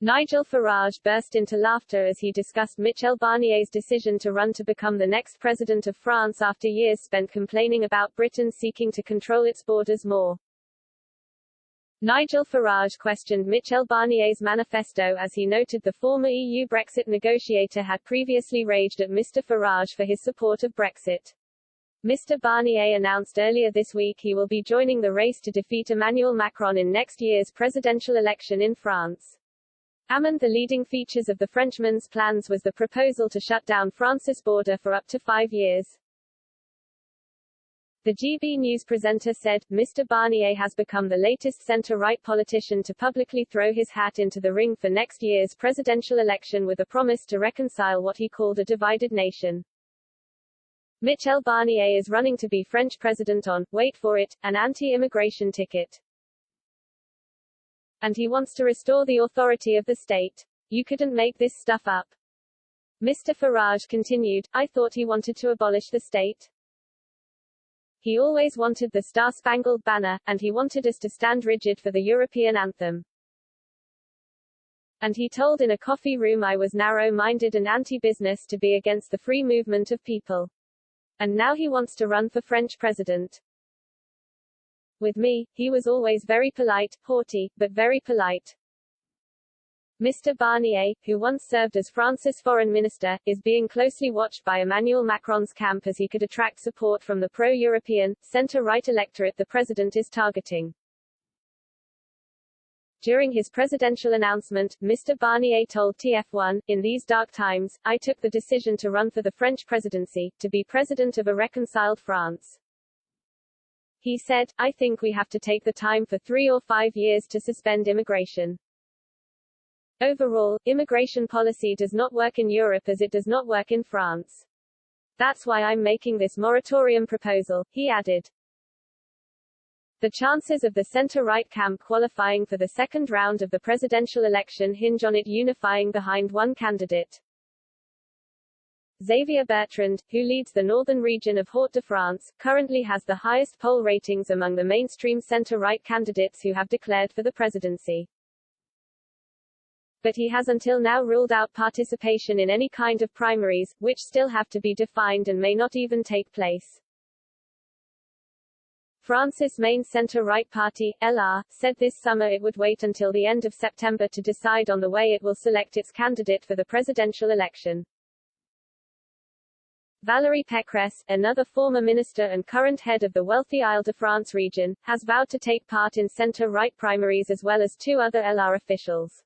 Nigel Farage burst into laughter as he discussed Michel Barnier's decision to run to become the next president of France after years spent complaining about Britain seeking to control its borders more. Nigel Farage questioned Michel Barnier's manifesto as he noted the former EU Brexit negotiator had previously raged at Mr. Farage for his support of Brexit. Mr. Barnier announced earlier this week he will be joining the race to defeat Emmanuel Macron in next year's presidential election in France. Among the leading features of the Frenchman's plans was the proposal to shut down France's border for up to 5 years. The GB News presenter said, Mr. Barnier has become the latest centre-right politician to publicly throw his hat into the ring for next year's presidential election with a promise to reconcile what he called a divided nation. Michel Barnier is running to be French president on, wait for it, an anti-immigration ticket. And he wants to restore the authority of the state. You couldn't make this stuff up. Mr. Farage continued, I thought he wanted to abolish the state. He always wanted the Star-Spangled Banner, and he wanted us to stand rigid for the European anthem. And he told in a coffee room I was narrow-minded and anti-business to be against the free movement of people. And now he wants to run for French president. With me, he was always very polite, haughty, but very polite. Mr. Barnier, who once served as France's foreign minister, is being closely watched by Emmanuel Macron's camp as he could attract support from the pro-European, centre-right electorate the president is targeting. During his presidential announcement, Mr. Barnier told TF1, in these dark times, I took the decision to run for the French presidency, to be president of a reconciled France. He said, I think we have to take the time for 3 or 5 years to suspend immigration. Overall, immigration policy does not work in Europe as it does not work in France. That's why I'm making this moratorium proposal, he added. The chances of the centre-right camp qualifying for the second round of the presidential election hinge on it unifying behind one candidate. Xavier Bertrand, who leads the northern region of Hauts-de-France, currently has the highest poll ratings among the mainstream centre-right candidates who have declared for the presidency. But he has until now ruled out participation in any kind of primaries, which still have to be defined and may not even take place. France's main centre-right party, LR, said this summer it would wait until the end of September to decide on the way it will select its candidate for the presidential election. Valérie Pécresse, another former minister and current head of the wealthy Île-de-France region, has vowed to take part in centre-right primaries as well as 2 other LR officials.